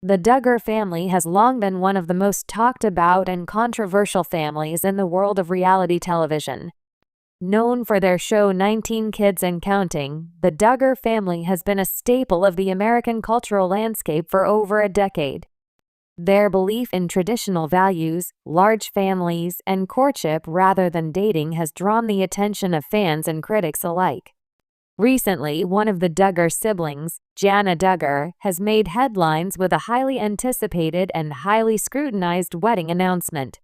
The Duggar family has long been one of the most talked about and controversial families in the world of reality television. Known for their show 19 Kids and Counting, the Duggar family has been a staple of the American cultural landscape for over a decade. Their belief in traditional values, large families, and courtship rather than dating has drawn the attention of fans and critics alike. Recently, one of the Duggar siblings, Jana Duggar, has made headlines with a highly anticipated and highly scrutinized wedding announcement.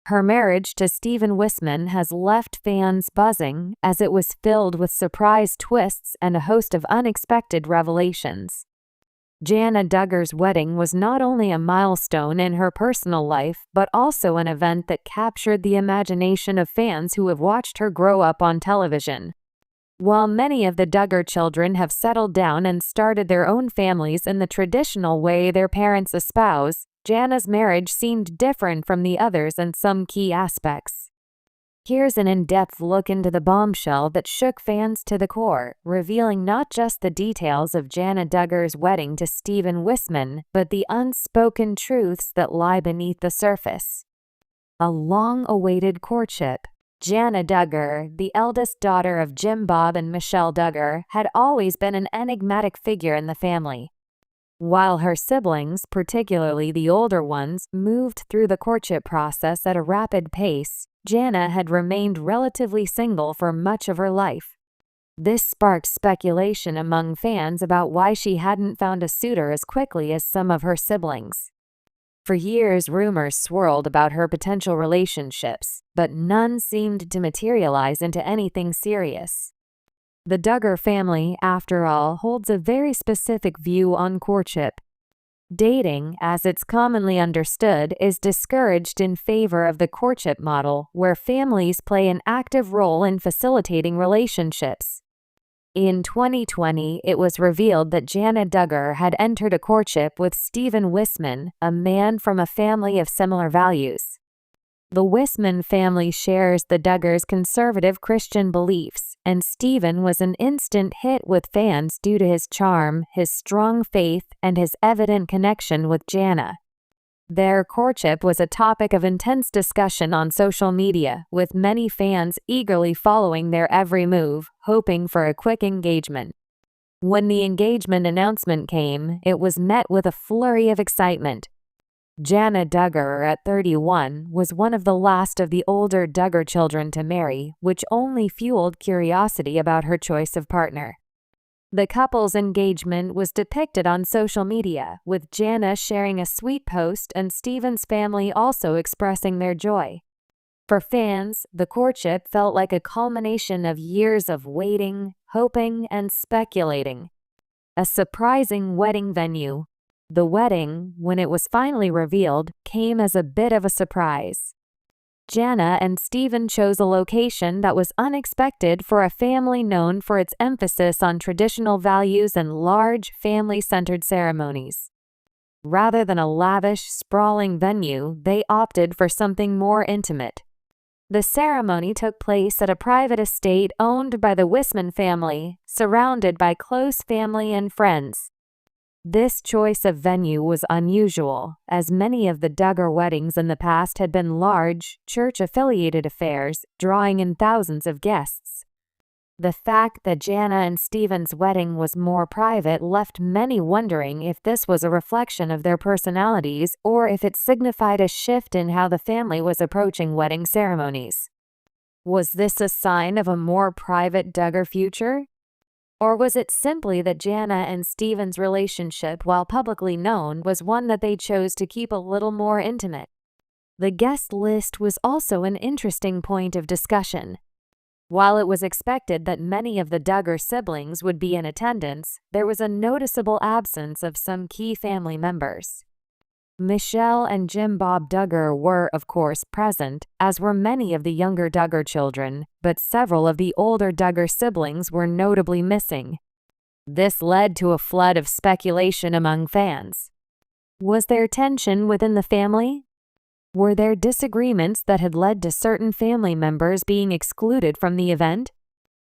Her marriage to Stephen Wissmann has left fans buzzing, as it was filled with surprise twists and a host of unexpected revelations. Jana Duggar's wedding was not only a milestone in her personal life, but also an event that captured the imagination of fans who have watched her grow up on television. While many of the Duggar children have settled down and started their own families in the traditional way their parents espouse, Jana's marriage seemed different from the others in some key aspects. Here's an in-depth look into the bombshell that shook fans to the core, revealing not just the details of Jana Duggar's wedding to Stephen Wissmann, but the unspoken truths that lie beneath the surface. A long-awaited courtship. Jana Duggar, the eldest daughter of Jim Bob and Michelle Duggar, had always been an enigmatic figure in the family. While her siblings, particularly the older ones, moved through the courtship process at a rapid pace, Jana had remained relatively single for much of her life. This sparked speculation among fans about why she hadn't found a suitor as quickly as some of her siblings. For years, rumors swirled about her potential relationships, but none seemed to materialize into anything serious. The Duggar family, after all, holds a very specific view on courtship. Dating, as it's commonly understood, is discouraged in favor of the courtship model, where families play an active role in facilitating relationships. In 2020, it was revealed that Jana Duggar had entered a courtship with Stephen Wissmann, a man from a family of similar values. The Wissmann family shares the Duggars' conservative Christian beliefs, and Stephen was an instant hit with fans due to his charm, his strong faith, and his evident connection with Jana. Their courtship was a topic of intense discussion on social media, with many fans eagerly following their every move, hoping for a quick engagement. When the engagement announcement came, it was met with a flurry of excitement. Jana Duggar, at 31, was one of the last of the older Duggar children to marry, which only fueled curiosity about her choice of partner. The couple's engagement was depicted on social media, with Jana sharing a sweet post and Stephen's family also expressing their joy. For fans, the courtship felt like a culmination of years of waiting, hoping, and speculating. A surprising wedding venue. The wedding, when it was finally revealed, came as a bit of a surprise. Jana and Stephen chose a location that was unexpected for a family known for its emphasis on traditional values and large, family-centered ceremonies. Rather than a lavish, sprawling venue, they opted for something more intimate. The ceremony took place at a private estate owned by the Wissmann family, surrounded by close family and friends. This choice of venue was unusual, as many of the Duggar weddings in the past had been large, church-affiliated affairs, drawing in thousands of guests. The fact that Jana and Stephen's wedding was more private left many wondering if this was a reflection of their personalities or if it signified a shift in how the family was approaching wedding ceremonies. Was this a sign of a more private Duggar future? Or was it simply that Jana and Stephen's relationship, while publicly known, was one that they chose to keep a little more intimate? The guest list was also an interesting point of discussion. While it was expected that many of the Duggar siblings would be in attendance, there was a noticeable absence of some key family members. Michelle and Jim Bob Duggar were, of course, present, as were many of the younger Duggar children, but several of the older Duggar siblings were notably missing. This led to a flood of speculation among fans. Was there tension within the family? Were there disagreements that had led to certain family members being excluded from the event?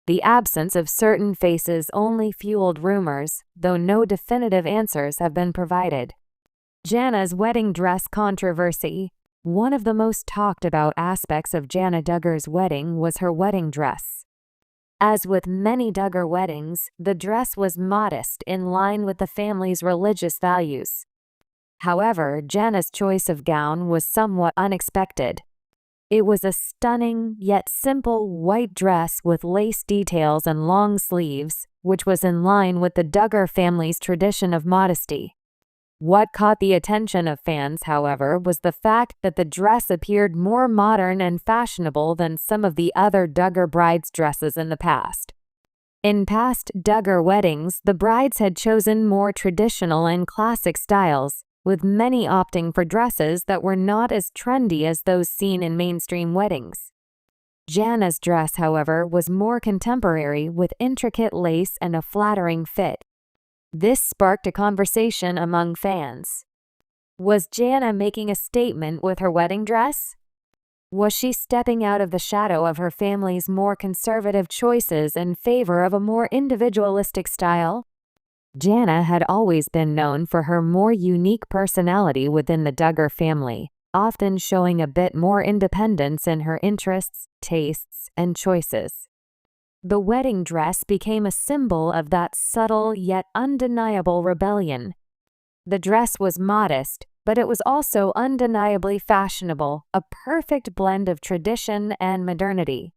The absence of certain faces only fueled rumors, though no definitive answers have been provided. Jana's wedding dress controversy. One of the most talked about aspects of Jana Duggar's wedding was her wedding dress. As with many Duggar weddings, the dress was modest in line with the family's religious values. However, Jana's choice of gown was somewhat unexpected. It was a stunning yet simple white dress with lace details and long sleeves, which was in line with the Duggar family's tradition of modesty. What caught the attention of fans, however, was the fact that the dress appeared more modern and fashionable than some of the other Duggar brides' dresses in the past. In past Duggar weddings, the brides had chosen more traditional and classic styles, with many opting for dresses that were not as trendy as those seen in mainstream weddings. Jana's dress, however, was more contemporary, with intricate lace and a flattering fit. This sparked a conversation among fans. Was Jana making a statement with her wedding dress? Was she stepping out of the shadow of her family's more conservative choices in favor of a more individualistic style? Jana had always been known for her more unique personality within the Duggar family, often showing a bit more independence in her interests, tastes, and choices. The wedding dress became a symbol of that subtle yet undeniable rebellion. The dress was modest, but it was also undeniably fashionable, a perfect blend of tradition and modernity.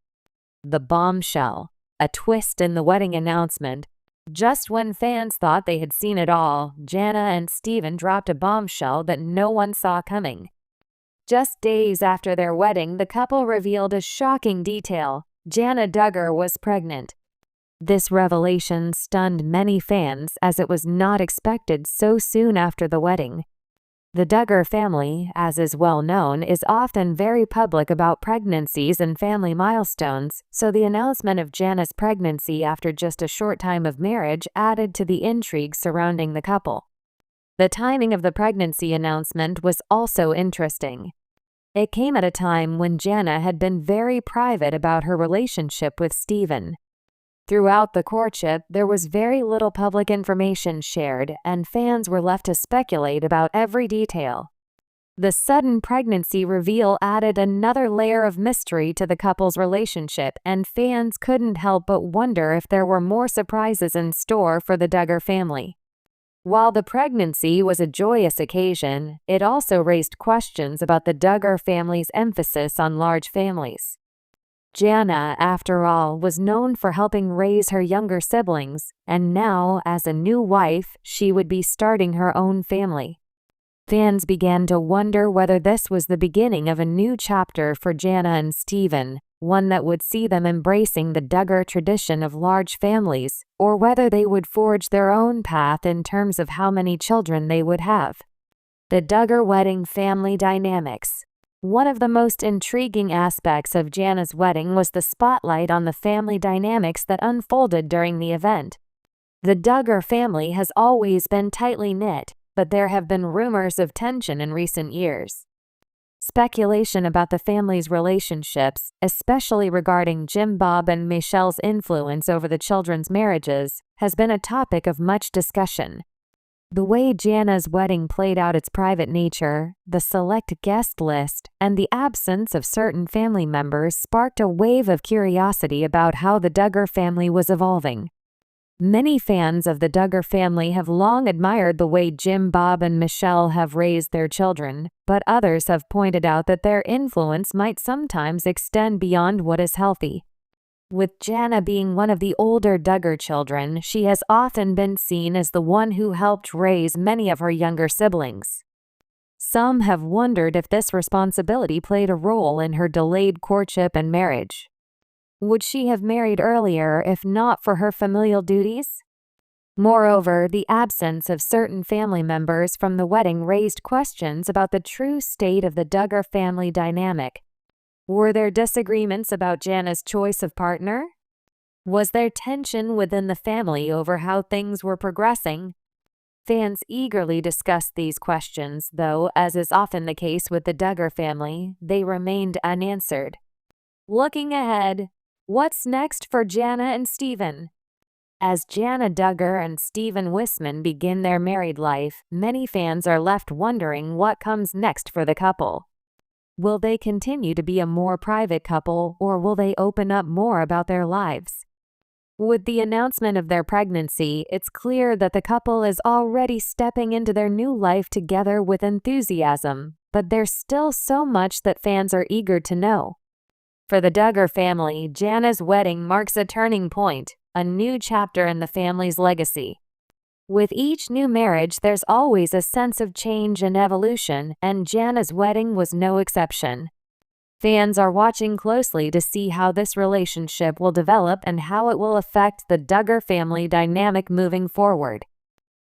The bombshell, a twist in the wedding announcement. Just when fans thought they had seen it all, Jana and Steven dropped a bombshell that no one saw coming. Just days after their wedding, the couple revealed a shocking detail. Jana Duggar was pregnant. This revelation stunned many fans, as it was not expected so soon after the wedding. The Duggar family, as is well known, is often very public about pregnancies and family milestones, so the announcement of Jana's pregnancy after just a short time of marriage added to the intrigue surrounding the couple. The timing of the pregnancy announcement was also interesting. It came at a time when Jana had been very private about her relationship with Steven. Throughout the courtship, there was very little public information shared, and fans were left to speculate about every detail. The sudden pregnancy reveal added another layer of mystery to the couple's relationship, and fans couldn't help but wonder if there were more surprises in store for the Duggar family. While the pregnancy was a joyous occasion, it also raised questions about the Duggar family's emphasis on large families. Jana, after all, was known for helping raise her younger siblings, and now, as a new wife, she would be starting her own family. Fans began to wonder whether this was the beginning of a new chapter for Jana and Steven, one that would see them embracing the Duggar tradition of large families, or whether they would forge their own path in terms of how many children they would have. The Duggar wedding family dynamics. One of the most intriguing aspects of Jana's wedding was the spotlight on the family dynamics that unfolded during the event. The Duggar family has always been tightly knit, but there have been rumors of tension in recent years. Speculation about the family's relationships, especially regarding Jim Bob and Michelle's influence over the children's marriages, has been a topic of much discussion. The way Jana's wedding played out its private nature, the select guest list, and the absence of certain family members sparked a wave of curiosity about how the Duggar family was evolving. Many fans of the Duggar family have long admired the way Jim Bob and Michelle have raised their children, but others have pointed out that their influence might sometimes extend beyond what is healthy. With Jana being one of the older Duggar children, she has often been seen as the one who helped raise many of her younger siblings. Some have wondered if this responsibility played a role in her delayed courtship and marriage. Would she have married earlier if not for her familial duties? Moreover, the absence of certain family members from the wedding raised questions about the true state of the Duggar family dynamic. Were there disagreements about Jana's choice of partner? Was there tension within the family over how things were progressing? Fans eagerly discussed these questions, though, as is often the case with the Duggar family, they remained unanswered. Looking ahead, what's next for Jana and Steven? As Jana Duggar and Steven Wissmann begin their married life, many fans are left wondering what comes next for the couple. Will they continue to be a more private couple, or will they open up more about their lives? With the announcement of their pregnancy, it's clear that the couple is already stepping into their new life together with enthusiasm, but there's still so much that fans are eager to know. For the Duggar family, Jana's wedding marks a turning point, a new chapter in the family's legacy. With each new marriage, there's always a sense of change and evolution, and Jana's wedding was no exception. Fans are watching closely to see how this relationship will develop and how it will affect the Duggar family dynamic moving forward.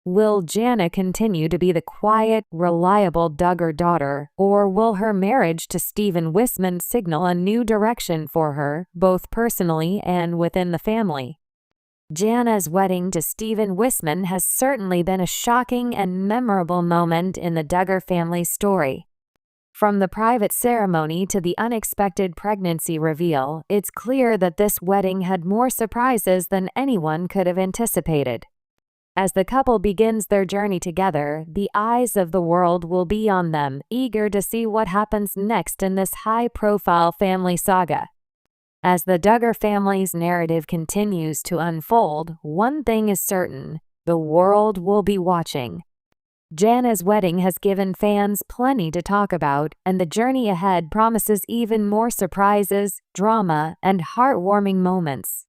Will Jana continue to be the quiet, reliable Duggar daughter, or will her marriage to Steven Wissmann signal a new direction for her, both personally and within the family? Jana's wedding to Steven Wissmann has certainly been a shocking and memorable moment in the Duggar family's story. From the private ceremony to the unexpected pregnancy reveal, it's clear that this wedding had more surprises than anyone could have anticipated. As the couple begins their journey together, the eyes of the world will be on them, eager to see what happens next in this high-profile family saga. As the Duggar family's narrative continues to unfold, one thing is certain: the world will be watching. Jana's wedding has given fans plenty to talk about, and the journey ahead promises even more surprises, drama, and heartwarming moments.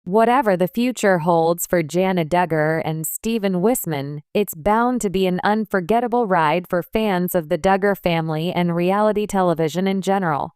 Whatever the future holds for Jana Duggar and Steven Wissmann, it's bound to be an unforgettable ride for fans of the Duggar family and reality television in general.